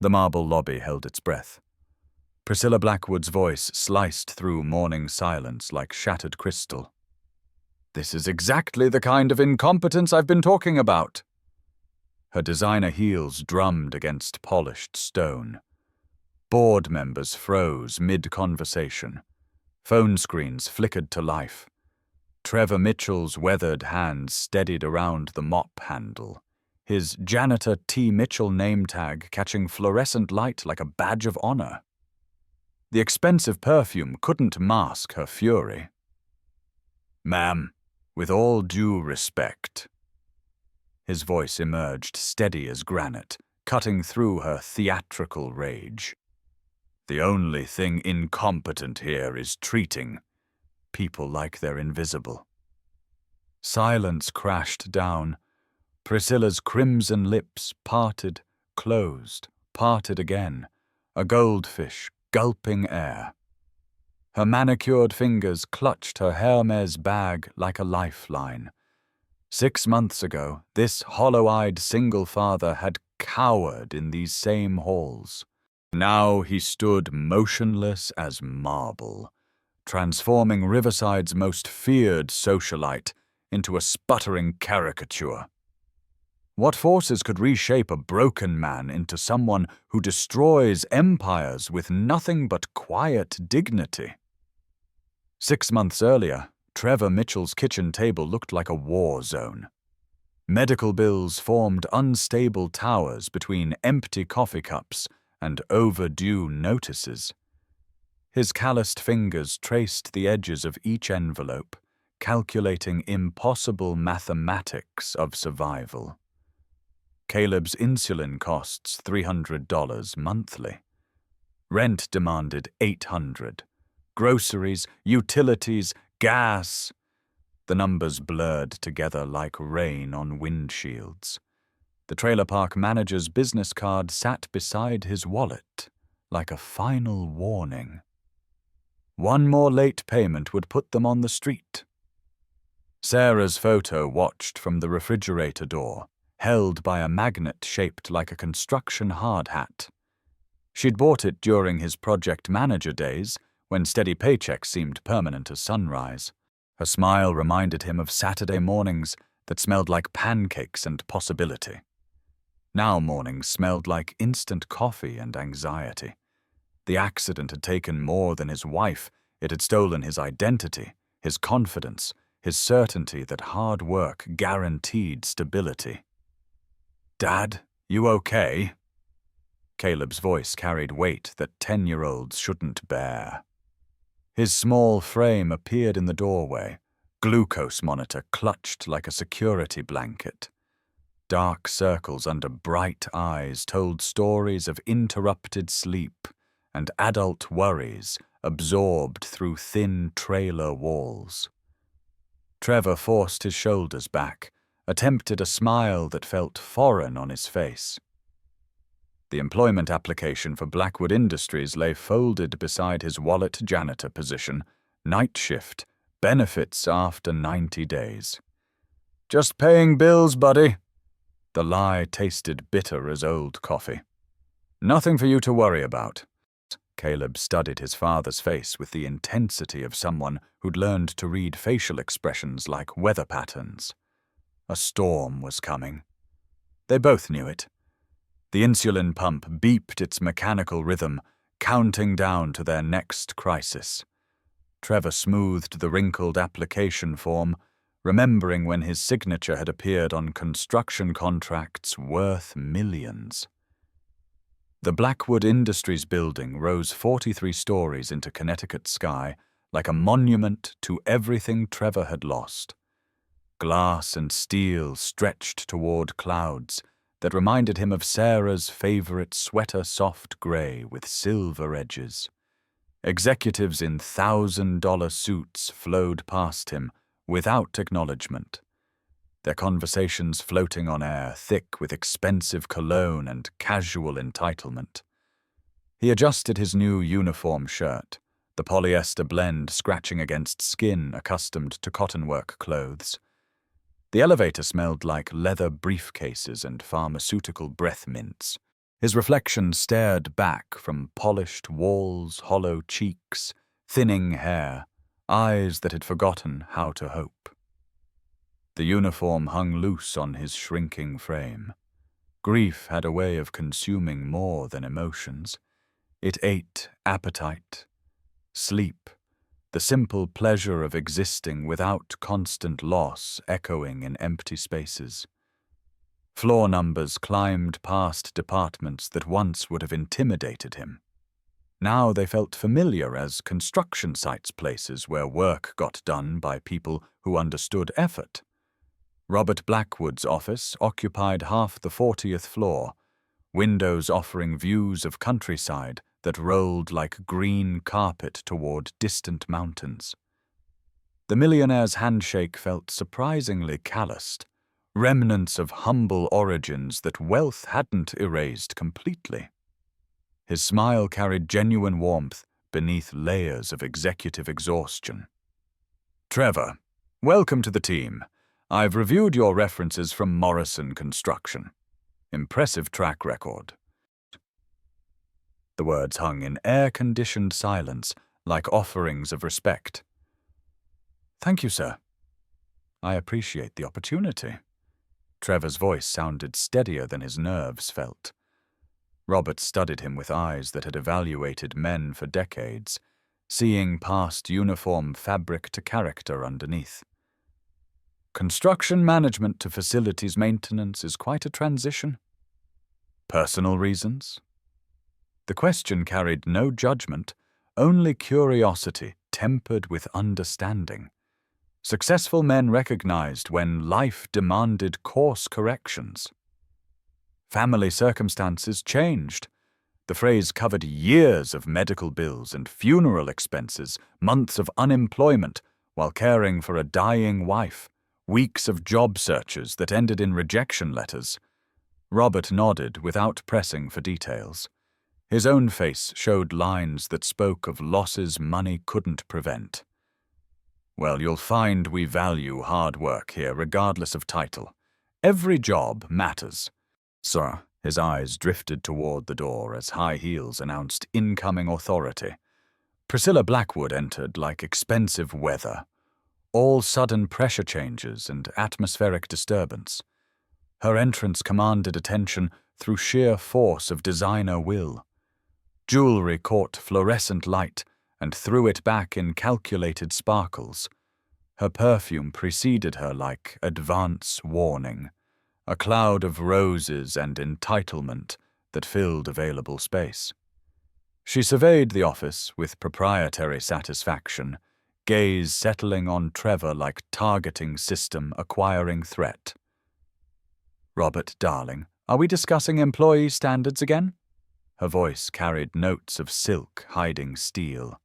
The marble lobby held its breath. Priscilla Blackwood's voice sliced through morning silence like shattered crystal. "This is exactly the kind of incompetence I've been talking about." Her designer heels drummed against polished stone. Board members froze mid-conversation. Phone screens flickered to life. Trevor Mitchell's weathered hands steadied around the mop handle, his Janitor T. Mitchell name tag catching fluorescent light like a badge of honor. The expensive perfume couldn't mask her fury. "Ma'am, with all due respect." His voice emerged steady as granite, cutting through her theatrical rage. "The only thing incompetent here is treating people like they're invisible." Silence crashed down. Priscilla's crimson lips parted, closed, parted again, a goldfish gulping air. Her manicured fingers clutched her Hermes bag like a lifeline. 6 months ago, this hollow-eyed single father had cowered in these same halls. Now he stood motionless as marble, transforming Riverside's most feared socialite into a sputtering caricature. What forces could reshape a broken man into someone who destroys empires with nothing but quiet dignity? 6 months earlier, Trevor Mitchell's kitchen table looked like a war zone. Medical bills formed unstable towers between empty coffee cups and overdue notices. His calloused fingers traced the edges of each envelope, calculating impossible mathematics of survival. Caleb's insulin costs $300 monthly. Rent demanded $800. Groceries, utilities, gas. The numbers blurred together like rain on windshields. The trailer park manager's business card sat beside his wallet, like a final warning. One more late payment would put them on the street. Sarah's photo watched from the refrigerator door, held by a magnet shaped like a construction hard hat. She'd bought it during his project manager days, when steady paychecks seemed permanent as sunrise. Her smile reminded him of Saturday mornings that smelled like pancakes and possibility. Now mornings smelled like instant coffee and anxiety. The accident had taken more than his wife. It had stolen his identity, his confidence, his certainty that hard work guaranteed stability. "Dad, you okay?" Caleb's voice carried weight that 10-year-olds shouldn't bear. His small frame appeared in the doorway, glucose monitor clutched like a security blanket. Dark circles under bright eyes told stories of interrupted sleep and adult worries absorbed through thin trailer walls. Trevor forced his shoulders back, attempted a smile that felt foreign on his face. The employment application for Blackwood Industries lay folded beside his wallet janitor position, night shift, benefits after 90 days. "Just paying bills, buddy." The lie tasted bitter as old coffee. "Nothing for you to worry about." Caleb studied his father's face with the intensity of someone who'd learned to read facial expressions like weather patterns. A storm was coming. They both knew it. The insulin pump beeped its mechanical rhythm, counting down to their next crisis. Trevor smoothed the wrinkled application form, remembering when his signature had appeared on construction contracts worth millions. The Blackwood Industries building rose 43 stories into Connecticut sky like a monument to everything Trevor had lost. Glass and steel stretched toward clouds that reminded him of Sarah's favorite sweater soft gray with silver edges. Executives in $1,000 suits flowed past him without acknowledgement, their conversations floating on air thick with expensive cologne and casual entitlement. He adjusted his new uniform shirt, the polyester blend scratching against skin accustomed to cottonwork clothes. The elevator smelled like leather briefcases and pharmaceutical breath mints. His reflection stared back from polished walls, hollow cheeks, thinning hair, eyes that had forgotten how to hope. The uniform hung loose on his shrinking frame. Grief had a way of consuming more than emotions. It ate appetite, sleep, the simple pleasure of existing without constant loss echoing in empty spaces. Floor numbers climbed past departments that once would have intimidated him. Now they felt familiar as construction sites, places where work got done by people who understood effort. Robert Blackwood's office occupied half the 40th floor, windows offering views of countryside that rolled like green carpet toward distant mountains. The millionaire's handshake felt surprisingly calloused, remnants of humble origins that wealth hadn't erased completely. His smile carried genuine warmth beneath layers of executive exhaustion. "Trevor, welcome to the team. I've reviewed your references from Morrison Construction. Impressive track record." The words hung in air-conditioned silence, like offerings of respect. "Thank you, sir. I appreciate the opportunity." Trevor's voice sounded steadier than his nerves felt. Robert studied him with eyes that had evaluated men for decades, seeing past uniform fabric to character underneath. "Construction management to facilities maintenance is quite a transition." "Personal reasons?" The question carried no judgment, only curiosity tempered with understanding. Successful men recognized when life demanded course corrections. Family circumstances changed. The phrase covered years of medical bills and funeral expenses, months of unemployment while caring for a dying wife, weeks of job searches that ended in rejection letters. Robert nodded without pressing for details. His own face showed lines that spoke of losses money couldn't prevent. "Well, you'll find we value hard work here regardless of title. Every job matters." "Sir," his eyes drifted toward the door as high heels announced incoming authority. Priscilla Blackwood entered like expensive weather, all sudden pressure changes and atmospheric disturbance. Her entrance commanded attention through sheer force of designer will. Jewelry caught fluorescent light and threw it back in calculated sparkles. Her perfume preceded her like advance warning, a cloud of roses and entitlement that filled available space. She surveyed the office with proprietary satisfaction, gaze settling on Trevor like targeting system acquiring threat. "Robert, darling, are we discussing employee standards again?" Her voice carried notes of silk hiding steel.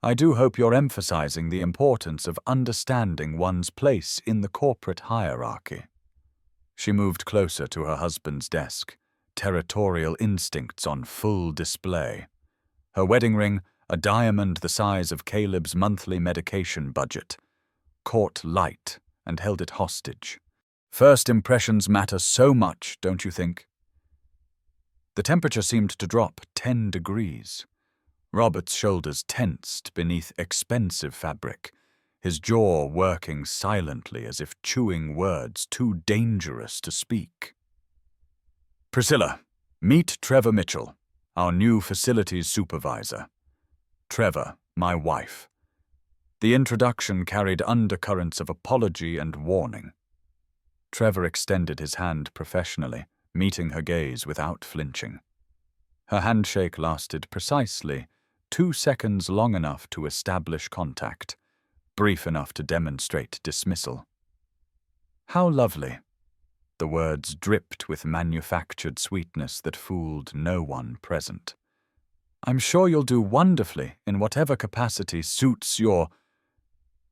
"I do hope you're emphasizing the importance of understanding one's place in the corporate hierarchy." She moved closer to her husband's desk, territorial instincts on full display. Her wedding ring, a diamond the size of Caleb's monthly medication budget, caught light and held it hostage. "First impressions matter so much, don't you think?" The temperature seemed to drop 10 degrees. Robert's shoulders tensed beneath expensive fabric, his jaw working silently as if chewing words too dangerous to speak. "Priscilla, meet Trevor Mitchell, our new facilities supervisor. Trevor, my wife." The introduction carried undercurrents of apology and warning. Trevor extended his hand professionally, meeting her gaze without flinching. Her handshake lasted precisely 2 seconds, long enough to establish contact, brief enough to demonstrate dismissal. "How lovely." The words dripped with manufactured sweetness that fooled no one present. "I'm sure you'll do wonderfully in whatever capacity suits your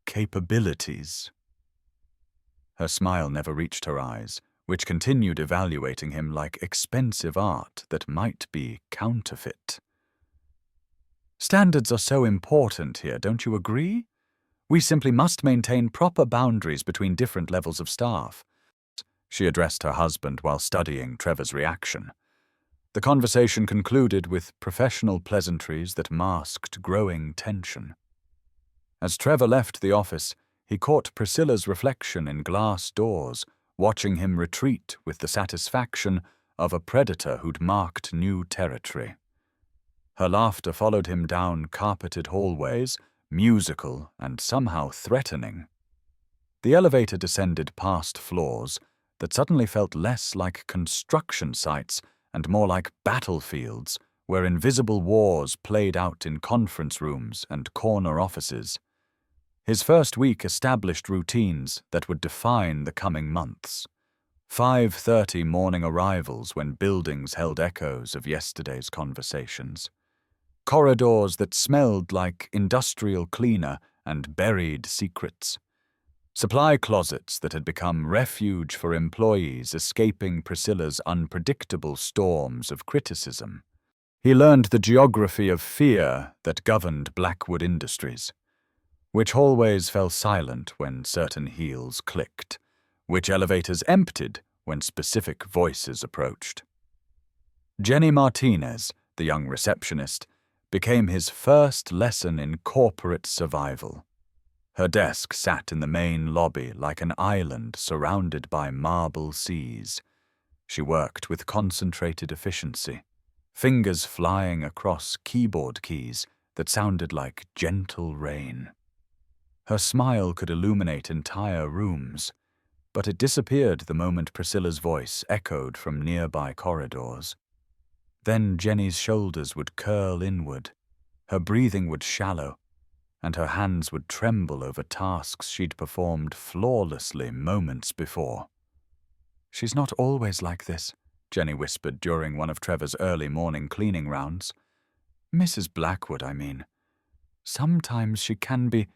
capabilities." Her smile never reached her eyes, which continued evaluating him like expensive art that might be counterfeit. "Standards are so important here, don't you agree? We simply must maintain proper boundaries between different levels of staff." She addressed her husband while studying Trevor's reaction. The conversation concluded with professional pleasantries that masked growing tension. As Trevor left the office, he caught Priscilla's reflection in glass doors, watching him retreat with the satisfaction of a predator who'd marked new territory. Her laughter followed him down carpeted hallways, musical and somehow threatening. The elevator descended past floors that suddenly felt less like construction sites and more like battlefields where invisible wars played out in conference rooms and corner offices. His first week established routines that would define the coming months. 5:30 morning arrivals when buildings held echoes of yesterday's conversations. Corridors that smelled like industrial cleaner and buried secrets. Supply closets that had become refuge for employees escaping Priscilla's unpredictable storms of criticism. He learned the geography of fear that governed Blackwood Industries. Which hallways fell silent when certain heels clicked, which elevators emptied when specific voices approached. Jenny Martinez, the young receptionist, became his first lesson in corporate survival. Her desk sat in the main lobby like an island surrounded by marble seas. She worked with concentrated efficiency, fingers flying across keyboard keys that sounded like gentle rain. Her smile could illuminate entire rooms, but it disappeared the moment Priscilla's voice echoed from nearby corridors. Then Jenny's shoulders would curl inward, her breathing would shallow, and her hands would tremble over tasks she'd performed flawlessly moments before. "She's not always like this," Jenny whispered during one of Trevor's early morning cleaning rounds. "Mrs. Blackwood, I mean. Sometimes she can be—"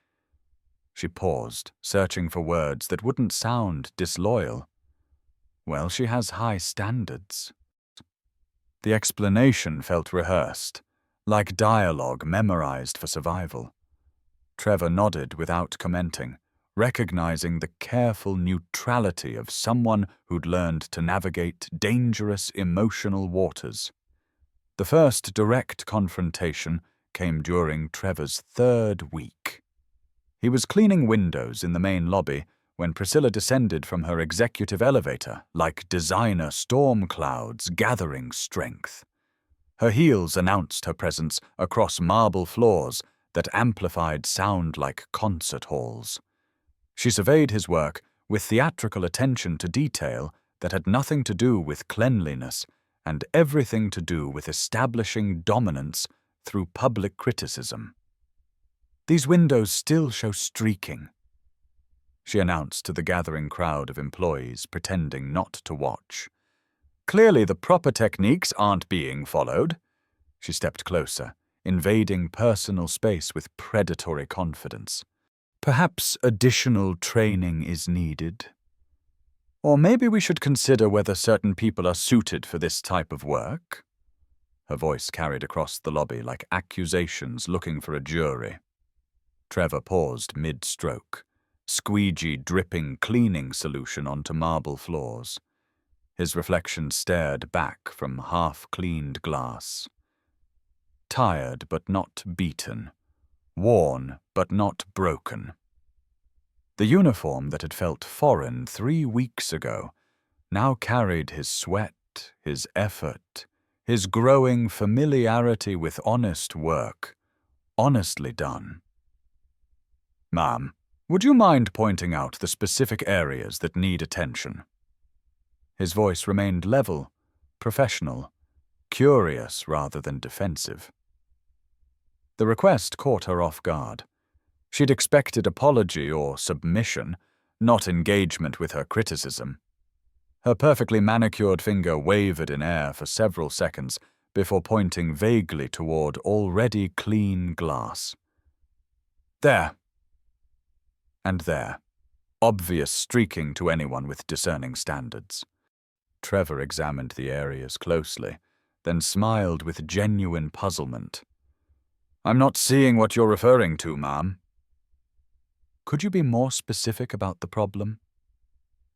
She paused, searching for words that wouldn't sound disloyal. "Well, she has high standards." The explanation felt rehearsed, like dialogue memorized for survival. Trevor nodded without commenting, recognizing the careful neutrality of someone who'd learned to navigate dangerous emotional waters. The first direct confrontation came during Trevor's third week. He was cleaning windows in the main lobby when Priscilla descended from her executive elevator like designer storm clouds gathering strength. Her heels announced her presence across marble floors that amplified sound like concert halls. She surveyed his work with theatrical attention to detail that had nothing to do with cleanliness and everything to do with establishing dominance through public criticism. "These windows still show streaking," she announced to the gathering crowd of employees pretending not to watch. "Clearly the proper techniques aren't being followed." She stepped closer, invading personal space with predatory confidence. "Perhaps additional training is needed. Or maybe we should consider whether certain people are suited for this type of work." Her voice carried across the lobby like accusations looking for a jury. Trevor paused mid-stroke, squeegee dripping cleaning solution onto marble floors. His reflection stared back from half-cleaned glass. Tired but not beaten, worn but not broken. The uniform that had felt foreign 3 weeks ago now carried his sweat, his effort, his growing familiarity with honest work, honestly done. "Ma'am, would you mind pointing out the specific areas that need attention?" His voice remained level, professional, curious rather than defensive. The request caught her off guard. She'd expected apology or submission, not engagement with her criticism. Her perfectly manicured finger wavered in air for several seconds before pointing vaguely toward already clean glass. "There." And there, obvious streaking to anyone with discerning standards. Trevor examined the areas closely, then smiled with genuine puzzlement. "I'm not seeing what you're referring to, ma'am." "Could you be more specific about the problem?"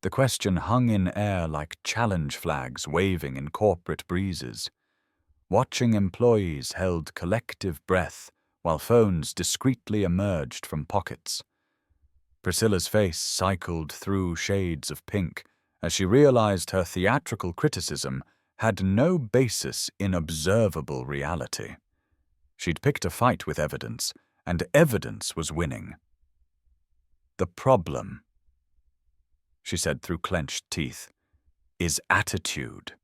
The question hung in air like challenge flags waving in corporate breezes. Watching employees held collective breath while phones discreetly emerged from pockets. Priscilla's face cycled through shades of pink as she realized her theatrical criticism had no basis in observable reality. She'd picked a fight with evidence, and evidence was winning. "The problem," she said through clenched teeth, "is attitude.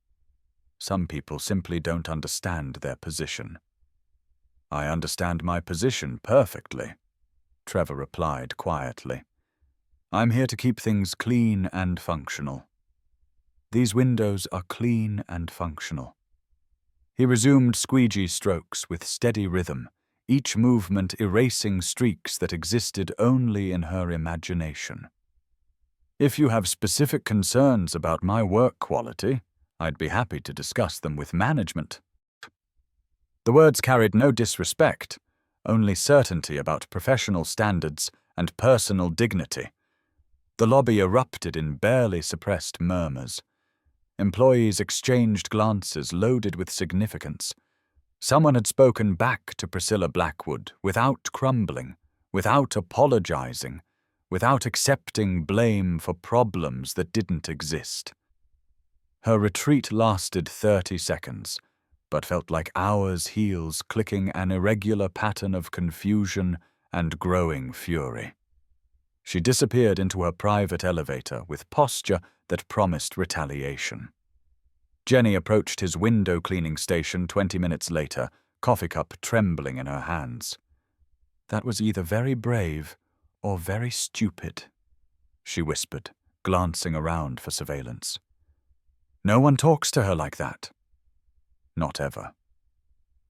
Some people simply don't understand their position." "I understand my position perfectly," Trevor replied quietly. "I'm here to keep things clean and functional. These windows are clean and functional." He resumed squeegee strokes with steady rhythm, each movement erasing streaks that existed only in her imagination. "If you have specific concerns about my work quality, I'd be happy to discuss them with management." The words carried no disrespect, only certainty about professional standards and personal dignity. The lobby erupted in barely suppressed murmurs. Employees exchanged glances loaded with significance. Someone had spoken back to Priscilla Blackwood without crumbling, without apologizing, without accepting blame for problems that didn't exist. Her retreat lasted 30 seconds, but felt like hours' heels clicking an irregular pattern of confusion and growing fury. She disappeared into her private elevator with posture that promised retaliation. Jenny approached his window cleaning station 20 minutes later, coffee cup trembling in her hands. "That was either very brave or very stupid," she whispered, glancing around for surveillance. "No one talks to her like that." "Not ever."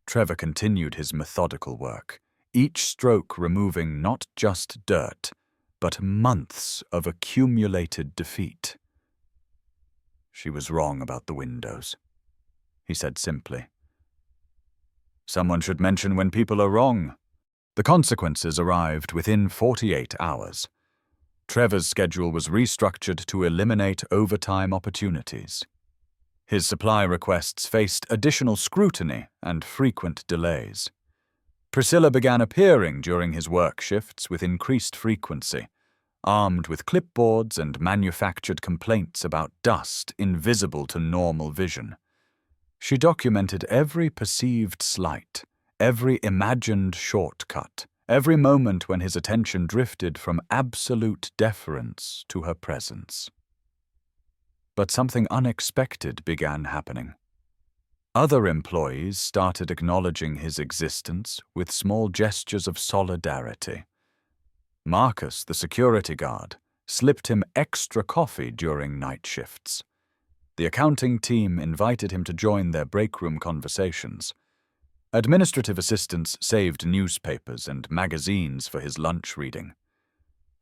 Trevor continued his methodical work, each stroke removing not just dirt, but months of accumulated defeat. "She was wrong about the windows," he said simply. "Someone should mention when people are wrong." The consequences arrived within 48 hours. Trevor's schedule was restructured to eliminate overtime opportunities. His supply requests faced additional scrutiny and frequent delays. Priscilla began appearing during his work shifts with increased frequency, armed with clipboards and manufactured complaints about dust invisible to normal vision. She documented every perceived slight, every imagined shortcut, every moment when his attention drifted from absolute deference to her presence. But something unexpected began happening. Other employees started acknowledging his existence with small gestures of solidarity. Marcus, the security guard, slipped him extra coffee during night shifts. The accounting team invited him to join their break-room conversations. Administrative assistants saved newspapers and magazines for his lunch reading.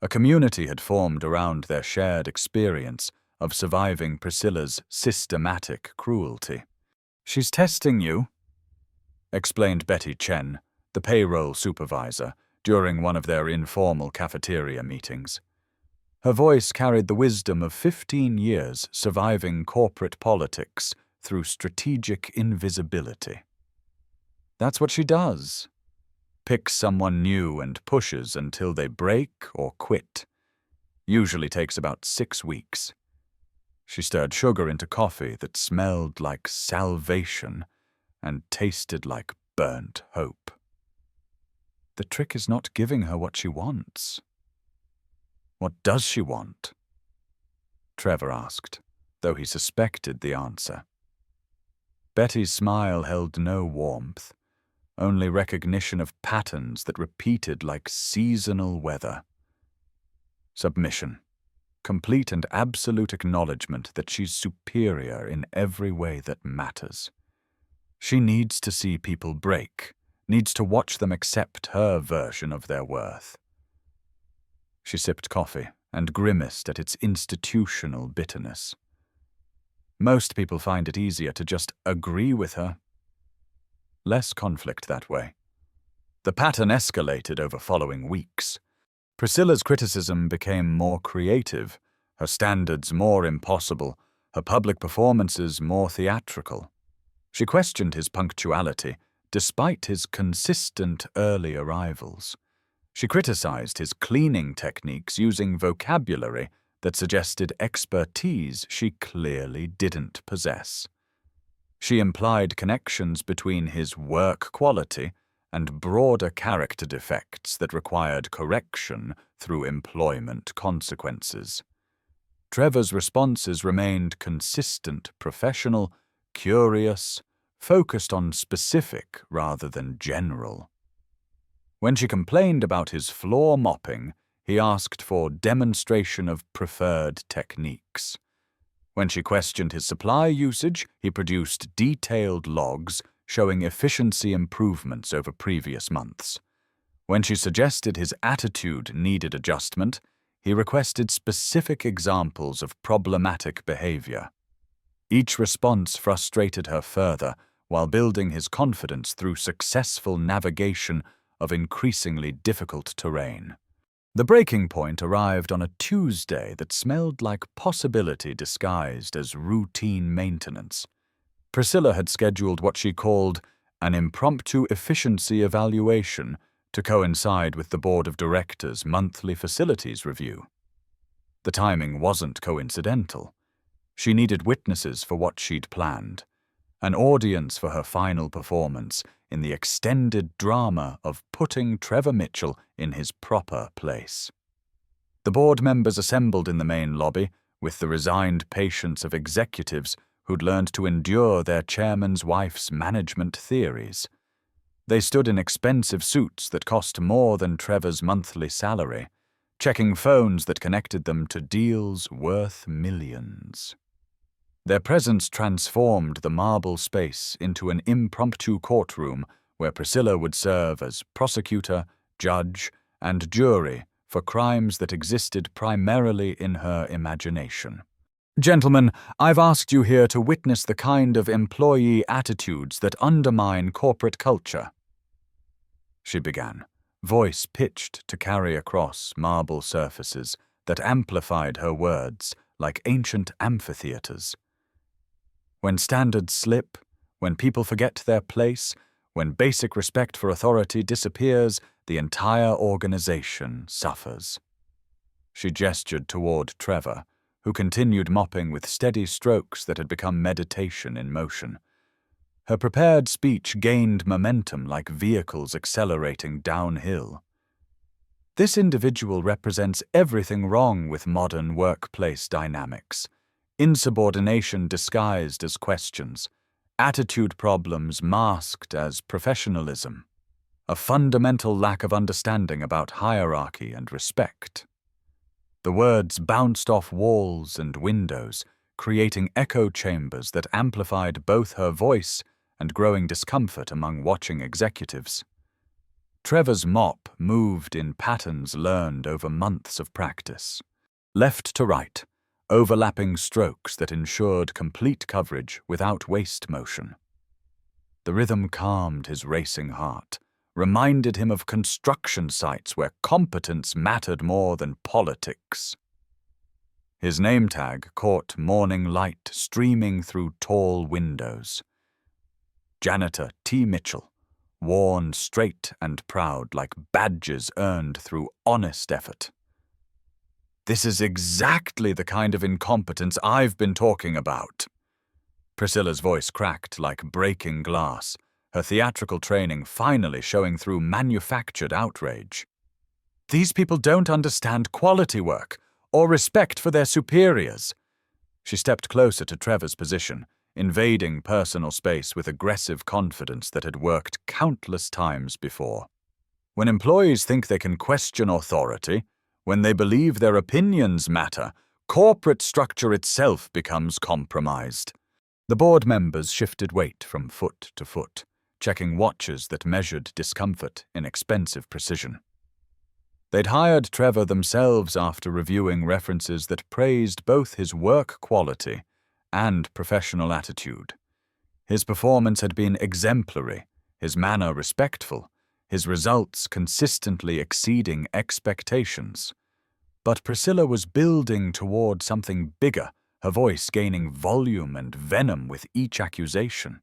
A community had formed around their shared experience of surviving Priscilla's systematic cruelty. "She's testing you," explained Betty Chen, the payroll supervisor, during one of their informal cafeteria meetings. Her voice carried the wisdom of 15 years surviving corporate politics through strategic invisibility. "That's what she does. Picks someone new and pushes until they break or quit. Usually takes about 6 weeks. She stirred sugar into coffee that smelled like salvation and tasted like burnt hope. The trick is not giving her what she wants." "What does she want?" Trevor asked, though he suspected the answer. Betty's smile held no warmth, only recognition of patterns that repeated like seasonal weather. Submission. Complete and absolute acknowledgement that she's superior in every way that matters. She needs to see people break, needs to watch them accept her version of their worth. She sipped coffee and grimaced at its institutional bitterness. Most people find it easier to just agree with her. Less conflict that way. The pattern escalated over following weeks. Priscilla's criticism became more creative, her standards more impossible, her public performances more theatrical. She questioned his punctuality, despite his consistent early arrivals. She criticized his cleaning techniques using vocabulary that suggested expertise she clearly didn't possess. She implied connections between his work quality and broader character defects that required correction through employment consequences. Trevor's responses remained consistent, professional, curious, focused on specific rather than general. When she complained about his floor mopping, he asked for demonstration of preferred techniques. When she questioned his supply usage, he produced detailed logs showing efficiency improvements over previous months. When she suggested his attitude needed adjustment, he requested specific examples of problematic behavior. Each response frustrated her further, while building his confidence through successful navigation of increasingly difficult terrain. The breaking point arrived on a Tuesday that smelled like possibility disguised as routine maintenance. Priscilla had scheduled what she called an impromptu efficiency evaluation to coincide with the Board of Directors' monthly facilities review. The timing wasn't coincidental. She needed witnesses for what she'd planned, an audience for her final performance in the extended drama of putting Trevor Mitchell in his proper place. The board members assembled in the main lobby with the resigned patience of executives who'd learned to endure their chairman's wife's management theories. They stood in expensive suits that cost more than Trevor's monthly salary, checking phones that connected them to deals worth millions. Their presence transformed the marble space into an impromptu courtroom where Priscilla would serve as prosecutor, judge, and jury for crimes that existed primarily in her imagination. Gentlemen, I've asked you here to witness the kind of employee attitudes that undermine corporate culture. She began, voice pitched to carry across marble surfaces that amplified her words like ancient amphitheaters. When standards slip, when people forget their place, when basic respect for authority disappears, the entire organization suffers. She gestured toward Trevor, who continued mopping with steady strokes that had become meditation in motion. Her prepared speech gained momentum like vehicles accelerating downhill. This individual represents everything wrong with modern workplace dynamics. Insubordination disguised as questions, attitude problems masked as professionalism, a fundamental lack of understanding about hierarchy and respect. The words bounced off walls and windows, creating echo chambers that amplified both her voice and growing discomfort among watching executives. Trevor's mop moved in patterns learned over months of practice. Left to right, overlapping strokes that ensured complete coverage without waste motion. The rhythm calmed his racing heart, reminded him of construction sites where competence mattered more than politics. His name tag caught morning light streaming through tall windows. Janitor T. Mitchell, worn straight and proud like badges earned through honest effort. This is exactly the kind of incompetence I've been talking about. Priscilla's voice cracked like breaking glass, her theatrical training finally showing through manufactured outrage. These people don't understand quality work or respect for their superiors. She stepped closer to Trevor's position, invading personal space with aggressive confidence that had worked countless times before. When employees think they can question authority, when they believe their opinions matter, corporate structure itself becomes compromised. The board members shifted weight from foot to foot, checking watches that measured discomfort in expensive precision. They'd hired Trevor themselves after reviewing references that praised both his work quality and professional attitude. His performance had been exemplary, his manner respectful, his results consistently exceeding expectations. But Priscilla was building toward something bigger, her voice gaining volume and venom with each accusation.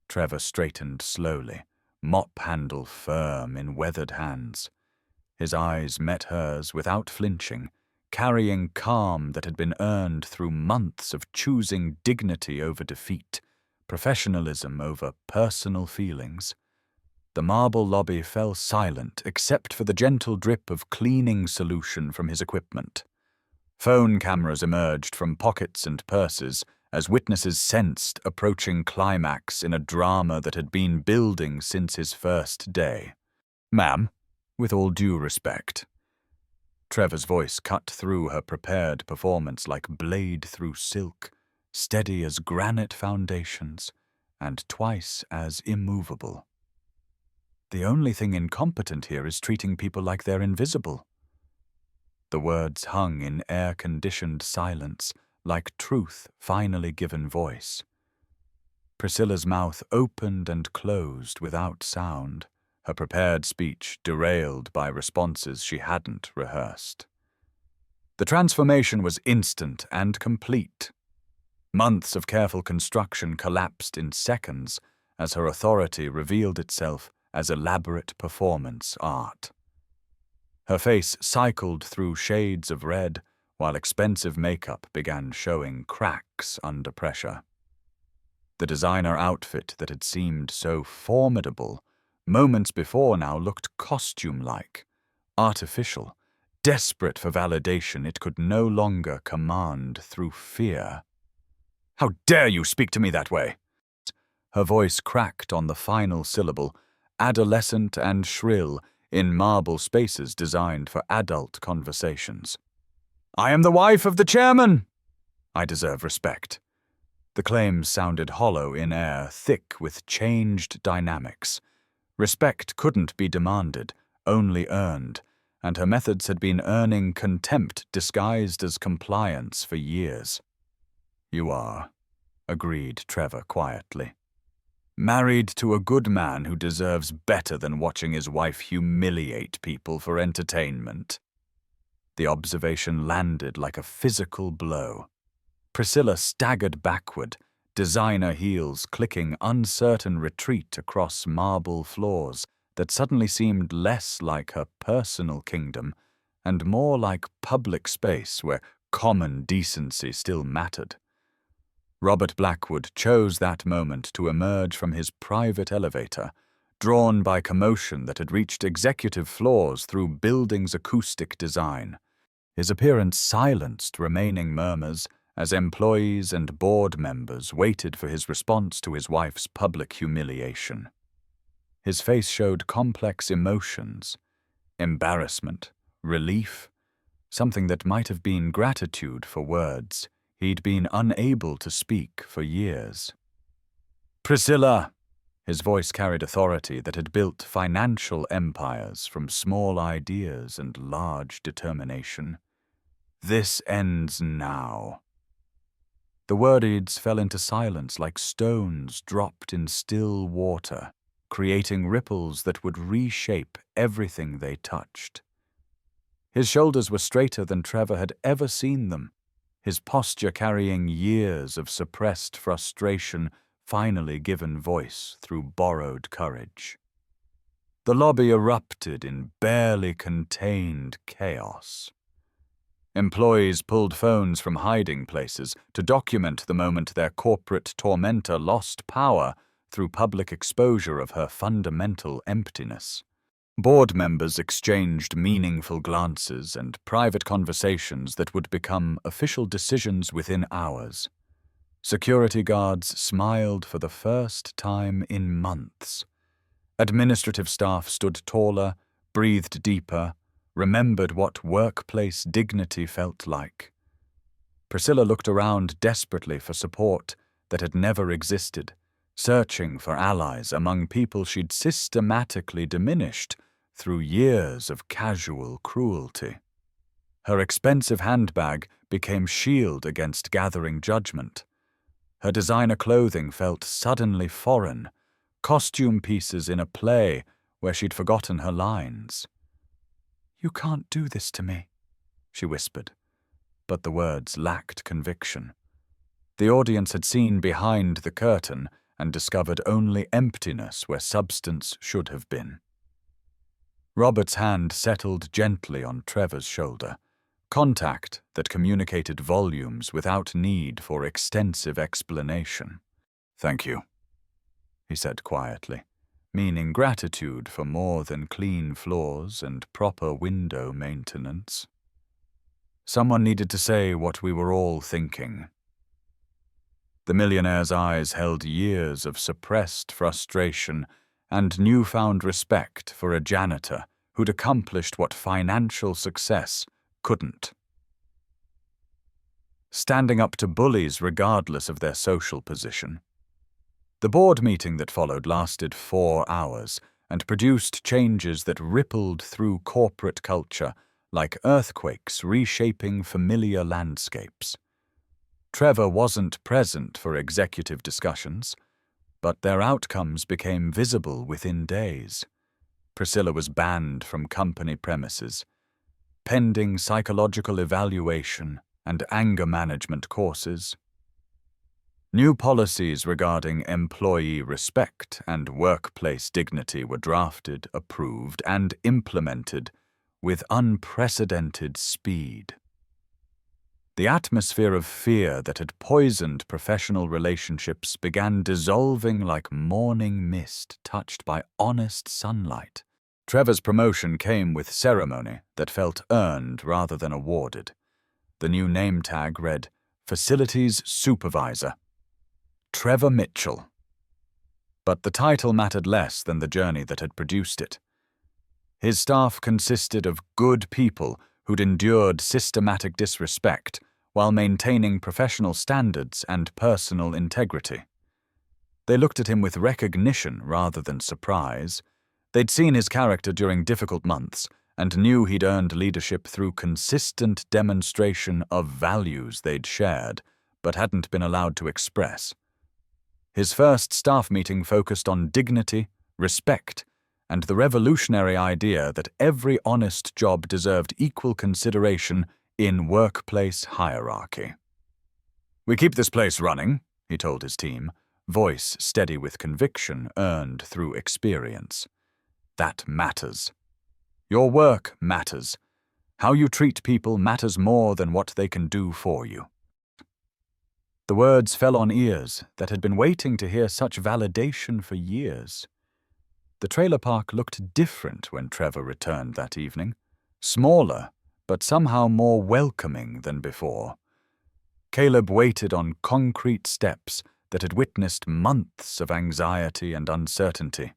Trevor straightened slowly, mop handle firm in weathered hands. His eyes met hers without flinching, carrying calm that had been earned through months of choosing dignity over defeat, professionalism over personal feelings. The marble lobby fell silent except for the gentle drip of cleaning solution from his equipment. Phone cameras emerged from pockets and purses as witnesses sensed approaching climax in a drama that had been building since his first day. "Ma'am, with all due respect." Trevor's voice cut through her prepared performance like blade through silk, steady as granite foundations, and twice as immovable. "The only thing incompetent here is treating people like they're invisible." The words hung in air-conditioned silence, like truth finally given voice. Priscilla's mouth opened and closed without sound, her prepared speech derailed by responses she hadn't rehearsed. The transformation was instant and complete. Months of careful construction collapsed in seconds as her authority revealed itself as elaborate performance art. Her face cycled through shades of red, while expensive makeup began showing cracks under pressure. The designer outfit that had seemed so formidable moments before now looked costume-like, artificial, desperate for validation it could no longer command through fear. "How dare you speak to me that way?" Her voice cracked on the final syllable, adolescent and shrill, in marble spaces designed for adult conversations. "I am the wife of the chairman!" "I deserve respect." The claims sounded hollow in air, thick with changed dynamics. Respect couldn't be demanded, only earned, and her methods had been earning contempt disguised as compliance for years. "You are," agreed Trevor quietly. "Married to a good man who deserves better than watching his wife humiliate people for entertainment." The observation landed like a physical blow. Priscilla staggered backward, designer heels clicking uncertain retreat across marble floors that suddenly seemed less like her personal kingdom and more like public space where common decency still mattered. Robert Blackwood chose that moment to emerge from his private elevator, drawn by commotion that had reached executive floors through building's acoustic design. His appearance silenced remaining murmurs as employees and board members waited for his response to his wife's public humiliation. His face showed complex emotions: embarrassment, relief, something that might have been gratitude for words he'd been unable to speak for years. "Priscilla!" His voice carried authority that had built financial empires from small ideas and large determination. "This ends now." The words fell into silence like stones dropped in still water, creating ripples that would reshape everything they touched. His shoulders were straighter than Trevor had ever seen them, his posture carrying years of suppressed frustration finally given voice through borrowed courage. The lobby erupted in barely contained chaos. Employees pulled phones from hiding places to document the moment their corporate tormentor lost power through public exposure of her fundamental emptiness. Board members exchanged meaningful glances and private conversations that would become official decisions within hours. Security guards smiled for the first time in months. Administrative staff stood taller, breathed deeper, remembered what workplace dignity felt like. Priscilla looked around desperately for support that had never existed, searching for allies among people she'd systematically diminished through years of casual cruelty. Her expensive handbag became shield against gathering judgment. Her designer clothing felt suddenly foreign, costume pieces in a play where she'd forgotten her lines. "You can't do this to me," she whispered, but the words lacked conviction. The audience had seen behind the curtain, and discovered only emptiness where substance should have been. Robert's hand settled gently on Trevor's shoulder, contact that communicated volumes without need for extensive explanation. "Thank you," he said quietly, meaning gratitude for more than clean floors and proper window maintenance. Someone needed to say what we were all thinking. The millionaire's eyes held years of suppressed frustration and newfound respect for a janitor who'd accomplished what financial success couldn't. Standing up to bullies regardless of their social position. The board meeting that followed lasted 4 hours and produced changes that rippled through corporate culture like earthquakes reshaping familiar landscapes. Trevor wasn't present for executive discussions, but their outcomes became visible within days. Priscilla was banned from company premises, pending psychological evaluation and anger management courses. New policies regarding employee respect and workplace dignity were drafted, approved, and implemented with unprecedented speed. The atmosphere of fear that had poisoned professional relationships began dissolving like morning mist touched by honest sunlight. Trevor's promotion came with ceremony that felt earned rather than awarded. The new name tag read, Facilities Supervisor. Trevor Mitchell. But the title mattered less than the journey that had produced it. His staff consisted of good people who'd endured systematic disrespect while maintaining professional standards and personal integrity. They looked at him with recognition rather than surprise. They'd seen his character during difficult months and knew he'd earned leadership through consistent demonstration of values they'd shared but hadn't been allowed to express. His first staff meeting focused on dignity, respect, and the revolutionary idea that every honest job deserved equal consideration in workplace hierarchy. "We keep this place running," he told his team, voice steady with conviction earned through experience. "That matters. Your work matters. How you treat people matters more than what they can do for you." The words fell on ears that had been waiting to hear such validation for years. The trailer park looked different when Trevor returned that evening. Smaller, but somehow more welcoming than before. Caleb waited on concrete steps that had witnessed months of anxiety and uncertainty.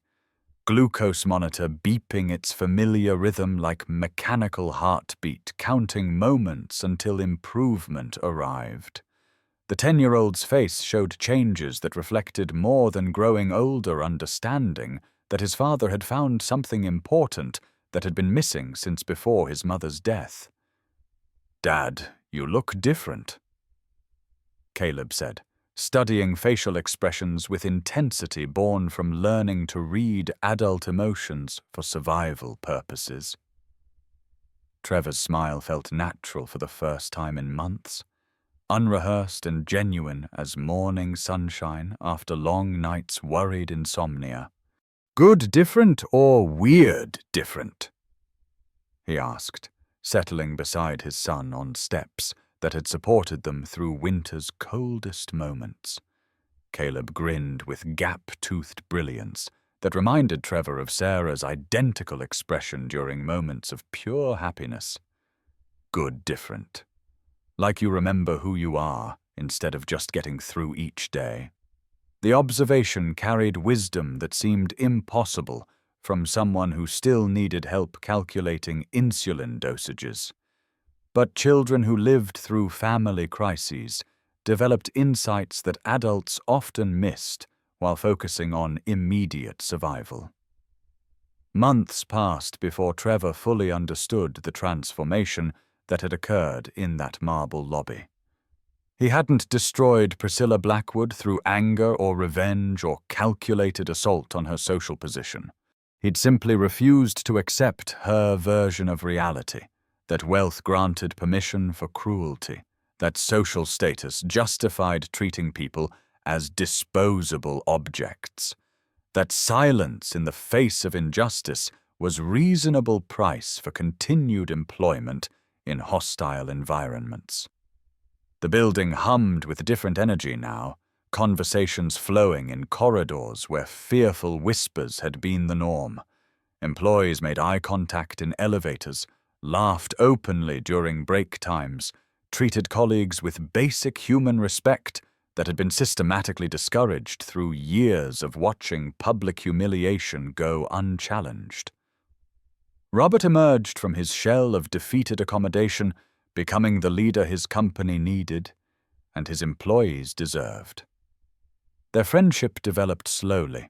Glucose monitor beeping its familiar rhythm like mechanical heartbeat, counting moments until improvement arrived. The 10-year-old's face showed changes that reflected more than growing older understanding that his father had found something important that had been missing since before his mother's death. "Dad, you look different," Caleb said, studying facial expressions with intensity born from learning to read adult emotions for survival purposes. Trevor's smile felt natural for the first time in months, unrehearsed and genuine as morning sunshine after long nights' worried insomnia. "Good different or weird different?" he asked, settling beside his son on steps that had supported them through winter's coldest moments. Caleb grinned with gap-toothed brilliance that reminded Trevor of Sarah's identical expression during moments of pure happiness. "Good different. Like you remember who you are instead of just getting through each day." The observation carried wisdom that seemed impossible from someone who still needed help calculating insulin dosages. But children who lived through family crises developed insights that adults often missed while focusing on immediate survival. Months passed before Trevor fully understood the transformation that had occurred in that marble lobby. He hadn't destroyed Priscilla Blackwood through anger or revenge or calculated assault on her social position. He'd simply refused to accept her version of reality, that wealth granted permission for cruelty, that social status justified treating people as disposable objects, that silence in the face of injustice was reasonable price for continued employment in hostile environments. The building hummed with different energy now, conversations flowing in corridors where fearful whispers had been the norm. Employees made eye contact in elevators, laughed openly during break times, treated colleagues with basic human respect that had been systematically discouraged through years of watching public humiliation go unchallenged. Robert emerged from his shell of defeated accommodation, becoming the leader his company needed and his employees deserved. Their friendship developed slowly,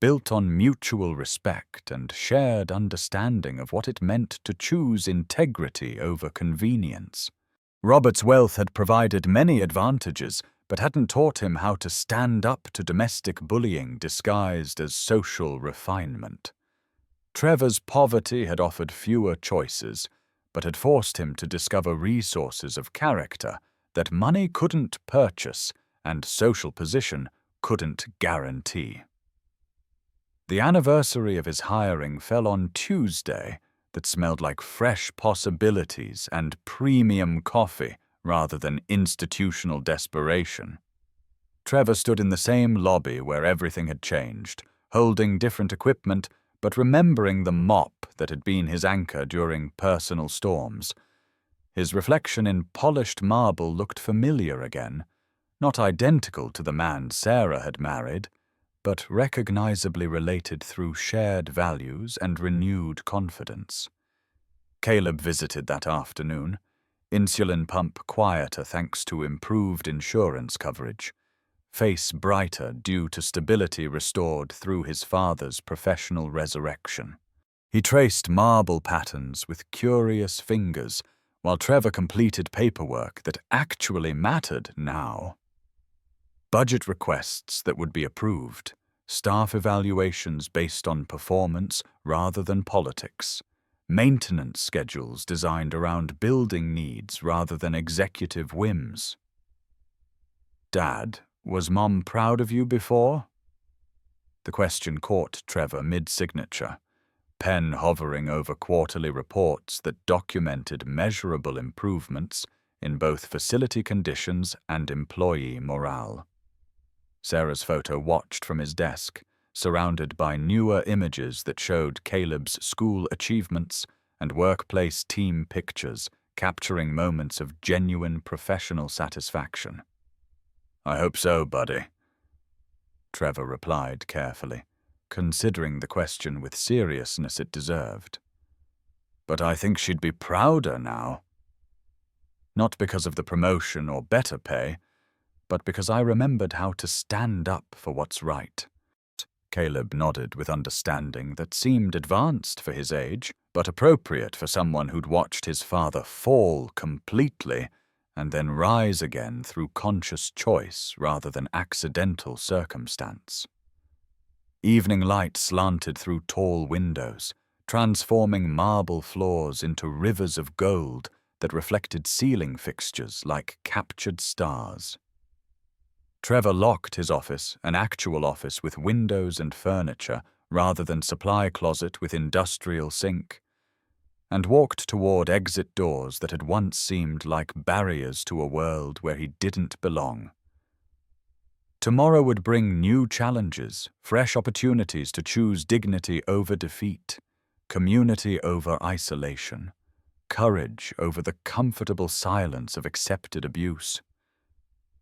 built on mutual respect and shared understanding of what it meant to choose integrity over convenience. Robert's wealth had provided many advantages, but hadn't taught him how to stand up to domestic bullying disguised as social refinement. Trevor's poverty had offered fewer choices, but had forced him to discover resources of character that money couldn't purchase and social position couldn't guarantee. The anniversary of his hiring fell on Tuesday that smelled like fresh possibilities and premium coffee rather than institutional desperation. Trevor stood in the same lobby where everything had changed, holding different equipment but remembering the mop that had been his anchor during personal storms. His reflection in polished marble looked familiar again, not identical to the man Sarah had married, but recognizably related through shared values and renewed confidence. Caleb visited that afternoon, insulin pump quieter thanks to improved insurance coverage, face brighter due to stability restored through his father's professional resurrection. He traced marble patterns with curious fingers, while Trevor completed paperwork that actually mattered now. Budget requests that would be approved, staff evaluations based on performance rather than politics, maintenance schedules designed around building needs rather than executive whims. "Dad, was Mom proud of you before?" The question caught Trevor mid-signature, pen hovering over quarterly reports that documented measurable improvements in both facility conditions and employee morale. Sarah's photo watched from his desk, surrounded by newer images that showed Caleb's school achievements and workplace team pictures, capturing moments of genuine professional satisfaction. "I hope so, buddy," Trevor replied carefully, considering the question with seriousness it deserved. "But I think she'd be prouder now. Not because of the promotion or better pay, but because I remembered how to stand up for what's right." Caleb nodded with understanding that seemed advanced for his age, but appropriate for someone who'd watched his father fall completely and then rise again through conscious choice rather than accidental circumstance. Evening light slanted through tall windows, transforming marble floors into rivers of gold that reflected ceiling fixtures like captured stars. Trevor locked his office, an actual office with windows and furniture rather than supply closet with industrial sink, and walked toward exit doors that had once seemed like barriers to a world where he didn't belong. Tomorrow would bring new challenges, fresh opportunities to choose dignity over defeat, community over isolation, courage over the comfortable silence of accepted abuse.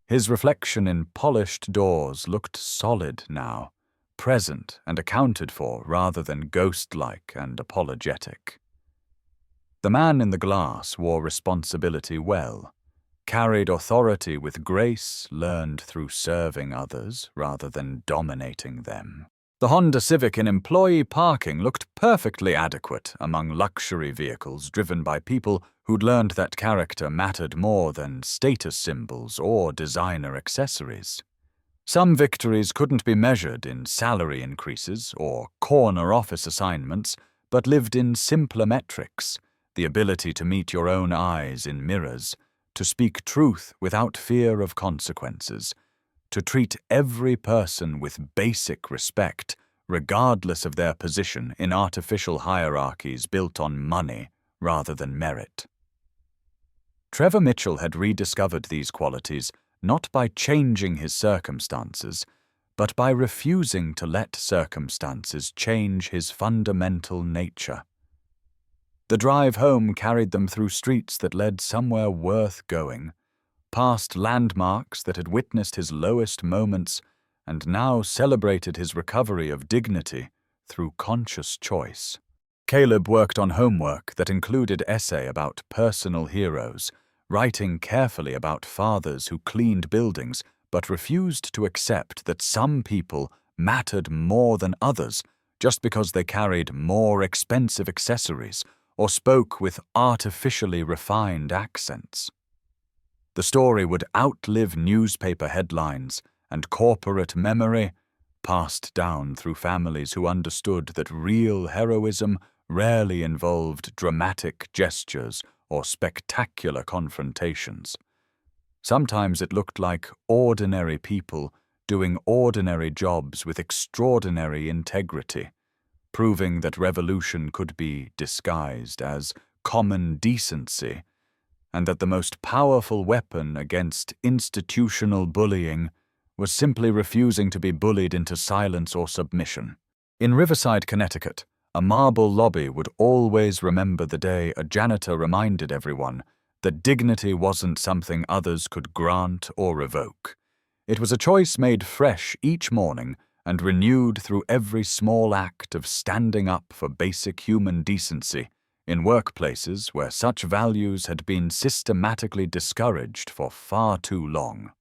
His reflection in polished doors looked solid now, present and accounted for rather than ghost-like and apologetic. The man in the glass wore responsibility well, carried authority with grace learned through serving others rather than dominating them. The Honda Civic in employee parking looked perfectly adequate among luxury vehicles driven by people who'd learned that character mattered more than status symbols or designer accessories. Some victories couldn't be measured in salary increases or corner office assignments, but lived in simpler metrics, the ability to meet your own eyes in mirrors, to speak truth without fear of consequences, to treat every person with basic respect, regardless of their position in artificial hierarchies built on money rather than merit. Trevor Mitchell had rediscovered these qualities not by changing his circumstances, but by refusing to let circumstances change his fundamental nature. The drive home carried them through streets that led somewhere worth going, past landmarks that had witnessed his lowest moments and now celebrated his recovery of dignity through conscious choice. Caleb worked on homework that included essay about personal heroes, writing carefully about fathers who cleaned buildings but refused to accept that some people mattered more than others just because they carried more expensive accessories or spoke with artificially refined accents. The story would outlive newspaper headlines and corporate memory, passed down through families who understood that real heroism rarely involved dramatic gestures or spectacular confrontations. Sometimes it looked like ordinary people doing ordinary jobs with extraordinary integrity, proving that revolution could be disguised as common decency, and that the most powerful weapon against institutional bullying was simply refusing to be bullied into silence or submission. In Riverside, Connecticut, a marble lobby would always remember the day a janitor reminded everyone that dignity wasn't something others could grant or revoke. It was a choice made fresh each morning and renewed through every small act of standing up for basic human decency in workplaces where such values had been systematically discouraged for far too long.